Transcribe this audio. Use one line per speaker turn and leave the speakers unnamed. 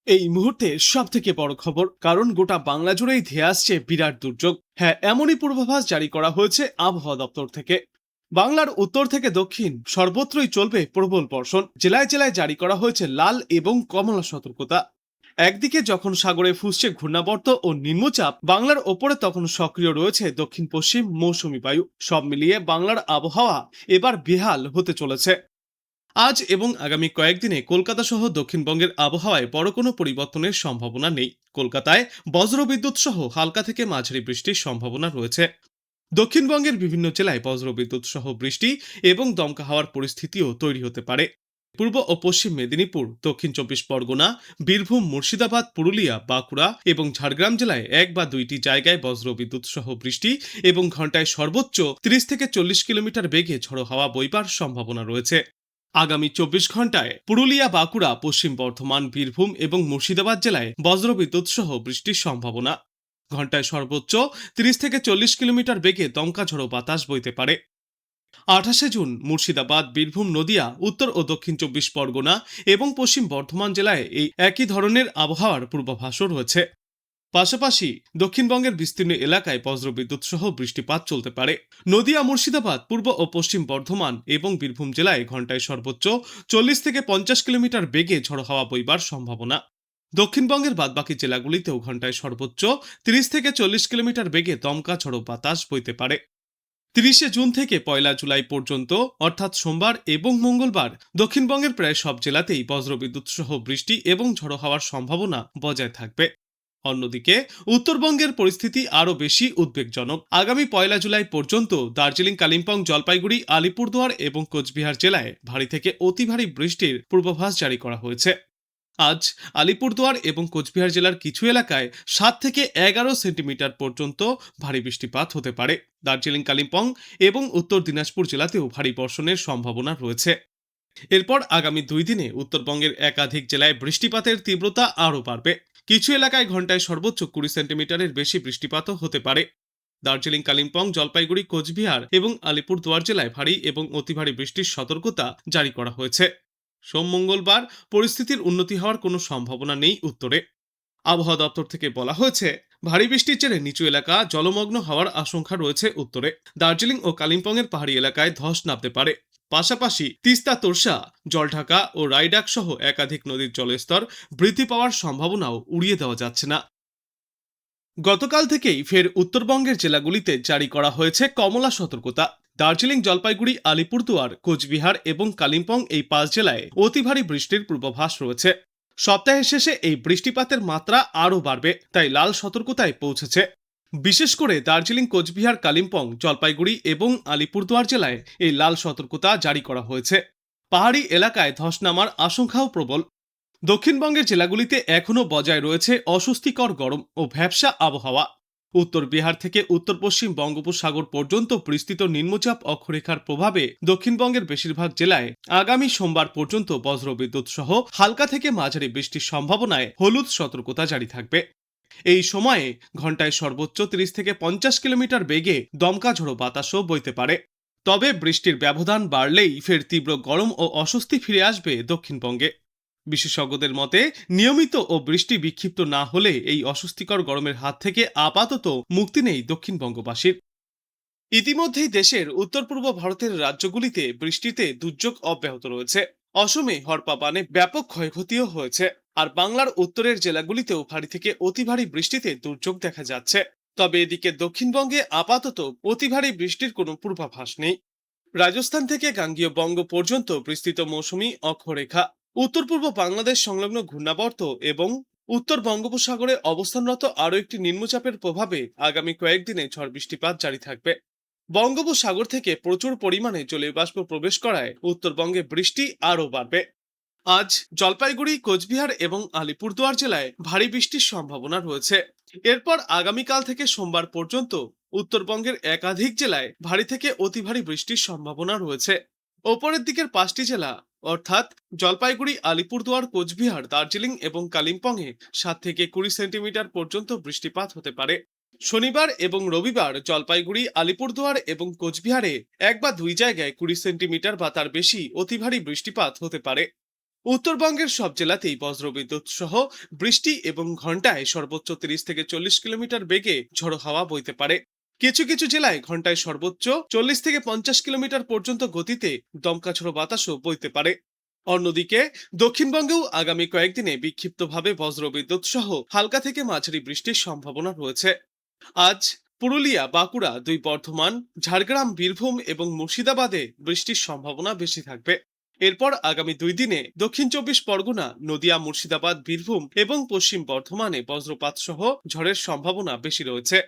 এই মুহূর্তে সব থেকে বড় খবর, কারণ গোটা বাংলা জুড়েই ধেয়ে আসছে বিরাট দুর্যোগ। হ্যাঁ, এমনই পূর্বাভাস জারি করা হয়েছে আবহাওয়া দপ্তর থেকে। বাংলার উত্তর থেকে দক্ষিণ সর্বত্রই চলবে প্রবল বর্ষণ। জেলায় জেলায় জারি করা হয়েছে লাল এবং কমলা সতর্কতা। একদিকে যখন সাগরে ফুসছে ঘূর্ণাবর্ত ও নিম্নচাপ, বাংলার ওপরে তখন সক্রিয় রয়েছে দক্ষিণ পশ্চিম মৌসুমী বায়ু। সব মিলিয়ে বাংলার আবহাওয়া এবার বেহাল হতে চলেছে। আজ এবং আগামী কয়েকদিনে কলকাতা সহ দক্ষিণবঙ্গের আবহাওয়ায় বড় কোনো পরিবর্তনের সম্ভাবনা নেই। কলকাতায় বজ্রবিদ্যুৎ সহ হালকা থেকে মাঝারি বৃষ্টির সম্ভাবনা রয়েছে। দক্ষিণবঙ্গের বিভিন্ন জেলায় বজ্রবিদ্যুৎ সহ বৃষ্টি এবং দমকা হাওয়ার পরিস্থিতিও তৈরি হতে পারে। পূর্ব ও পশ্চিম মেদিনীপুর, দক্ষিণ চব্বিশ পরগনা, বীরভূম, মুর্শিদাবাদ, পুরুলিয়া, বাঁকুড়া এবং ঝাড়গ্রাম জেলায় এক বা দুইটি জায়গায় বজ্রবিদ্যুৎ সহ বৃষ্টি এবং ঘন্টায় সর্বোচ্চ 30 থেকে 40 কিলোমিটার বেগে ঝড়ো হাওয়া বইবার সম্ভাবনা রয়েছে। আগামী 24 ঘন্টায় পুরুলিয়া, বাঁকুড়া, পশ্চিম বর্ধমান, বীরভূম এবং মুর্শিদাবাদ জেলায় বজ্রবিদ্যুৎ সহ বৃষ্টির সম্ভাবনা। ঘন্টায় সর্বোচ্চ 30 থেকে 40 কিলোমিটার বেগে দমকা ঝড়ো বাতাস বইতে পারে। 28 জুন মুর্শিদাবাদ, বীরভূম, নদিয়া, উত্তর ও দক্ষিণ চব্বিশ পরগনা এবং পশ্চিম বর্ধমান জেলায় এই একই ধরনের আবহাওয়ার পূর্বাভাসও রয়েছে। পাশাপাশি দক্ষিণবঙ্গের বিস্তীর্ণ এলাকায় বজ্রবিদ্যুৎ সহ বৃষ্টিপাত চলতে পারে। নদিয়া, মুর্শিদাবাদ, পূর্ব ও পশ্চিম বর্ধমান এবং বীরভূম জেলায় ঘন্টায় সর্বোচ্চ 40 থেকে 50 কিলোমিটার বেগে ঝড়ো হাওয়া বইবার সম্ভাবনা। দক্ষিণবঙ্গের বাদবাকি জেলাগুলিতেও ঘন্টায় সর্বোচ্চ 30 থেকে 40 কিলোমিটার বেগে দমকা ঝড়ো বাতাস বইতে পারে। 30 জুন থেকে 1 জুলাই পর্যন্ত, অর্থাৎ সোমবার এবং মঙ্গলবার, দক্ষিণবঙ্গের প্রায় সব জেলাতেই বজ্রবিদ্যুৎ সহ বৃষ্টি এবং ঝড়ো হওয়ার সম্ভাবনা বজায় থাকবে। অন্যদিকে উত্তরবঙ্গের পরিস্থিতি আরও বেশি উদ্বেগজনক। আগামী 1 জুলাই পর্যন্ত দার্জিলিং, কালিম্পং, জলপাইগুড়ি, আলিপুরদুয়ার এবং কোচবিহার জেলায় ভারী থেকে অতি ভারী বৃষ্টির পূর্বাভাস জারি করা হয়েছে। আজ আলিপুরদুয়ার এবং কোচবিহার জেলার কিছু এলাকায় 7 থেকে 11 সেন্টিমিটার পর্যন্ত ভারী বৃষ্টিপাত হতে পারে। দার্জিলিং, কালিম্পং এবং উত্তর দিনাজপুর জেলাতেও ভারী বর্ষণের সম্ভাবনা রয়েছে। এরপর আগামী 2 দিনে উত্তরবঙ্গের একাধিক জেলায় বৃষ্টিপাতের তীব্রতা আরও বাড়বে। কিছু এলাকায় ঘন্টায় সর্বোচ্চ 20 সেন্টিমিটারের বেশি বৃষ্টিপাতও হতে পারে। দার্জিলিং, কালিম্পং, জলপাইগুড়ি, কোচবিহার এবং আলিপুরদুয়ার জেলায় ভারী এবং অতি ভারী বৃষ্টির সতর্কতা জারি করা হয়েছে। সোম, মঙ্গলবার পরিস্থিতির উন্নতি হওয়ার কোনো সম্ভাবনা নেই উত্তরে। আবহাওয়া দপ্তর থেকে বলা হয়েছে, ভারী বৃষ্টির জেরে নিচু এলাকা জলমগ্ন হওয়ার আশঙ্কা রয়েছে উত্তরে। দার্জিলিং ও কালিম্পংয়ের পাহাড়ি এলাকায় ধস নামতে পারে। পাশাপাশি তিস্তা, তোরসা, জলঢাকা ও রায়ডাক সহ একাধিক নদীর জলস্তর বৃদ্ধি পাওয়ার সম্ভাবনাও উড়িয়ে দেওয়া যাচ্ছে না। গতকাল থেকেই ফের উত্তরবঙ্গের জেলাগুলিতে জারি করা হয়েছে কমলা সতর্কতা। দার্জিলিং, জলপাইগুড়ি, আলিপুরদুয়ার, কোচবিহার এবং কালিম্পং এই 5 জেলায় অতি ভারী বৃষ্টির পূর্বাভাস রয়েছে। সপ্তাহের শেষে এই বৃষ্টিপাতের মাত্রা আরও বাড়বে, তাই লাল সতর্কতায় পৌঁছেছে। বিশেষ করে দার্জিলিং, কোচবিহার, কালিম্পং, জলপাইগুড়ি এবং আলিপুরদুয়ার জেলায় এই লাল সতর্কতা জারি করা হয়েছে। পাহাড়ি এলাকায় ধস নামার আশঙ্কাও প্রবল। দক্ষিণবঙ্গের জেলাগুলিতে এখনও বজায় রয়েছে অস্বস্তিকর গরম ও ভ্যাপসা আবহাওয়া। উত্তর বিহার থেকে উত্তর পশ্চিম বঙ্গোপসাগর পর্যন্ত বিস্তৃত নিম্নচাপ অক্ষরেখার প্রভাবে দক্ষিণবঙ্গের বেশিরভাগ জেলায় আগামী সোমবার পর্যন্ত বজ্রবিদ্যুৎ সহ হালকা থেকে মাঝারি বৃষ্টির সম্ভাবনায় হলুদ সতর্কতা জারি থাকবে। এই সময়ে ঘন্টায় সর্বোচ্চ 30 থেকে 50 কিলোমিটার বেগে দমকা ঝড়ো বাতাসও বইতে পারে। তবে বৃষ্টির ব্যবধান বাড়লেই ফের তীব্র গরম ও অস্বস্তি ফিরে আসবে দক্ষিণবঙ্গে। বিশেষজ্ঞদের মতে, নিয়মিত ও বৃষ্টি বিক্ষিপ্ত না হলে এই অস্বস্তিকর গরমের হাত থেকে আপাতত মুক্তি নেই দক্ষিণবঙ্গবাসীর। ইতিমধ্যেই দেশের উত্তর পূর্ব ভারতের রাজ্যগুলিতে বৃষ্টিতে দুর্যোগ অব্যাহত রয়েছে। অসমে হরপা বানে ব্যাপক ক্ষয়ক্ষতিও হয়েছে। আর বাংলার উত্তরের জেলাগুলিতেও ভারী থেকে অতি ভারী বৃষ্টিতে দুর্যোগ দেখা যাচ্ছে। তবে এদিকে দক্ষিণবঙ্গে আপাতত অতি ভারী বৃষ্টির কোনো পূর্বাভাস নেই। রাজস্থান থেকে গাঙ্গীয় বঙ্গ পর্যন্ত বিস্তৃত মৌসুমী অক্ষরেখা, উত্তর পূর্ব বাংলাদেশ সংলগ্ন ঘূর্ণাবর্ত এবং উত্তর বঙ্গোপসাগরে অবস্থানরত আরও একটি নিম্নচাপের প্রভাবে আগামী কয়েকদিনে ঝড় বৃষ্টিপাত জারি থাকবে। বঙ্গোপসাগর থেকে প্রচুর পরিমাণে জলীয় বাষ্প প্রবেশ করায় উত্তরবঙ্গে বৃষ্টি আরও বাড়বে। আজ জলপাইগুড়ি, কোচবিহার এবং আলিপুরদুয়ার জেলায় ভারী বৃষ্টির সম্ভাবনা রয়েছে। এরপর আগামীকাল থেকে সোমবার পর্যন্ত উত্তরবঙ্গের একাধিক জেলায় ভারী থেকে অতি ভারী বৃষ্টির সম্ভাবনা রয়েছে। ওপরের দিকের 5টি জেলা অর্থাৎ জলপাইগুড়ি, আলিপুরদুয়ার, কোচবিহার, দার্জিলিং এবং কালিম্পংয়ে 7 থেকে 20 সেন্টিমিটার পর্যন্ত বৃষ্টিপাত হতে পারে। শনিবার এবং রবিবার জলপাইগুড়ি, আলিপুরদুয়ার এবং কোচবিহারে 1 বা 2 জায়গায় 20 সেন্টিমিটার বা তার বেশি অতি ভারী বৃষ্টিপাত হতে পারে। উত্তরবঙ্গের সব জেলাতেই বজ্রবিদ্যুৎ সহ বৃষ্টি এবং ঘন্টায় সর্বোচ্চ 30 থেকে 40 কিলোমিটার বেগে ঝড়ো হাওয়া বইতে পারে। কিছু কিছু জেলায় ঘন্টায় সর্বোচ্চ 40 থেকে 50 কিলোমিটার পর্যন্ত গতিতে দমকা ঝড়ো বাতাসও বইতে পারে। অন্যদিকে দক্ষিণবঙ্গেও আগামী কয়েকদিনে বিক্ষিপ্তভাবে বজ্রবিদ্যুৎ সহ হালকা থেকে মাঝারি বৃষ্টির সম্ভাবনা রয়েছে। আজ পুরুলিয়া, বাঁকুড়া, দুই বর্ধমান, ঝাড়গ্রাম, বীরভূম এবং মুর্শিদাবাদে বৃষ্টির সম্ভাবনা বেশি থাকবে। এরপর আগামী 2 দিনে দক্ষিণ 24 পরগনা, নদিয়া, মুর্শিদাবাদ, বীরভূম এবং পশ্চিম বর্ধমানে বজ্রপাত সহ ঝড়ের সম্ভাবনা বেশি রয়েছে।